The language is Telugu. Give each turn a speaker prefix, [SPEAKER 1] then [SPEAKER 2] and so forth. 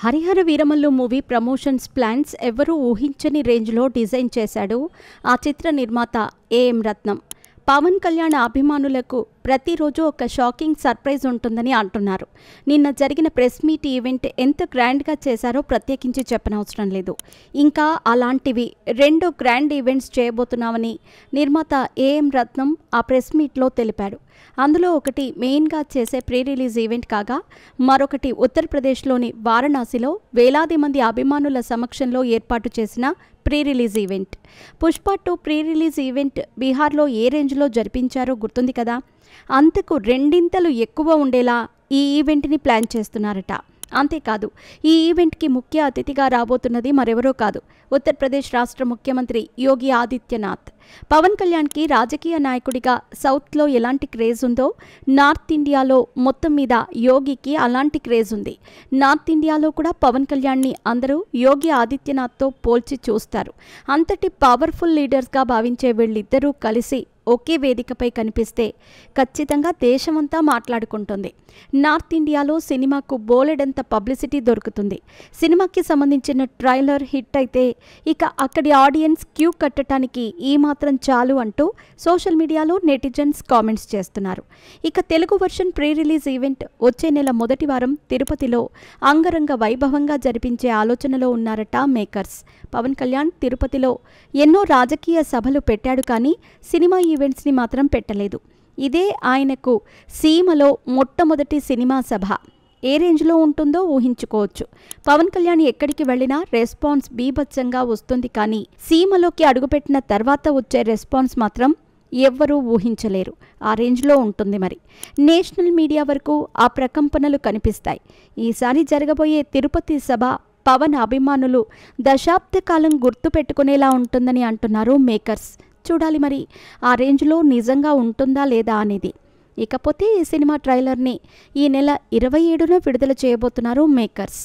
[SPEAKER 1] Harihara Veeramallu movie promotions plans ఎవరూ ఊహించని రేంజ్లో డిజైన్ చేశాడు ఆ చిత్ర నిర్మాత ఏఎం రత్నం. పవన్ కళ్యాణ్ అభిమానులకు ప్రతిరోజు ఒక షాకింగ్ సర్ప్రైజ్ ఉంటుందని అంటున్నారు. నిన్న జరిగిన ప్రెస్ మీట్ ఈవెంట్ ఎంత గ్రాండ్గా చేశారో ప్రత్యేకించి చెప్పనవసరం లేదు. ఇంకా అలాంటివి 2 గ్రాండ్ ఈవెంట్స్ చేయబోతున్నామని నిర్మాత ఏఎం రత్నం ఆ ప్రెస్ మీట్లో తెలిపాడు. అందులో ఒకటి మెయిన్గా చేసే ప్రీ రిలీజ్ ఈవెంట్ కాగా, మరొకటి ఉత్తరప్రదేశ్లోని వారణాసిలో వేలాది మంది అభిమానుల సమక్షంలో ఏర్పాటు చేసిన pre release event. Pushpa 2 pre release event బీహార్లో ఏ రేంజ్లో జరిపించారో గుర్తుంది కదా. అంతకు 2 ఎక్కువ ఉండేలా ఈ ఈవెంట్ని ప్లాన్ చేస్తున్నారట. అంతేకాదు, ఈ ఈవెంట్కి ముఖ్య అతిథిగా రాబోతున్నది మరెవరో కాదు, ఉత్తరప్రదేశ్ రాష్ట్ర ముఖ్యమంత్రి యోగి ఆదిత్యనాథ్. పవన్ కళ్యాణ్కి రాజకీయ నాయకుడిగా సౌత్లో ఎలాంటి క్రేజ్ ఉందో, నార్త్ ఇండియాలో మొత్తం మీద యోగికి అలాంటి క్రేజ్ ఉంది. నార్త్ ఇండియాలో కూడా పవన్ కళ్యాణ్ని అందరూ యోగి ఆదిత్యనాథ్తో పోల్చి చూస్తారు. అంతటి పవర్ఫుల్ లీడర్స్గా భావించే వీళ్ళిద్దరూ కలిసి ఒకే వేదికపై కనిపిస్తే ఖచ్చితంగా దేశమంతా మాట్లాడుకుంటుంది. నార్త్ ఇండియాలో సినిమాకు బోలెడంత పబ్లిసిటీ దొరుకుతుంది. సినిమాకి సంబంధించిన ట్రైలర్ హిట్ అయితే ఇక అక్కడి ఆడియన్స్ క్యూ కట్టడానికి ఈ మాత్రం చాలు అంటూ సోషల్ మీడియాలో నెటిజన్స్ కామెంట్స్ చేస్తున్నారు. ఇక Telugu version pre release event వచ్చే నెల మొదటి వారం తిరుపతిలో అంగరంగ వైభవంగా జరిపించే ఆలోచనలో ఉన్నారట మేకర్స్. పవన్ కళ్యాణ్ తిరుపతిలో ఎన్నో రాజకీయ సభలు పెట్టాడు, కానీ సినిమా ఈవెంట్స్ని మాత్రం పెట్టలేదు. ఇదే ఆయనకు సీమలో మొట్టమొదటి సినిమా సభ. ఏ రేంజ్లో ఉంటుందో ఊహించుకోవచ్చు. పవన్ కళ్యాణ్ ఎక్కడికి వెళ్ళినా రెస్పాన్స్ బీభత్సంగా వస్తుంది, కానీ సీమలోకి అడుగుపెట్టిన తర్వాత వచ్చే రెస్పాన్స్ మాత్రం ఎవ్వరూ ఊహించలేరు. ఆ రేంజ్లో ఉంటుంది. మరి నేషనల్ మీడియా వరకు ఆ ప్రకంపనలు కనిపిస్తాయి. ఈసారి జరగబోయే తిరుపతి సభ పవన్ అభిమానులు దశాబ్ద కాలం గుర్తు పెట్టుకునేలా ఉంటుందని అంటున్నారు మేకర్స్. చూడాలి మరి ఆ రేంజ్లో నిజంగా ఉంటుందా లేదా అనేది. ఇకపోతే ఈ సినిమా ట్రైలర్ని ఈ నెల 27న విడుదల చేయబోతున్నారు మేకర్స్.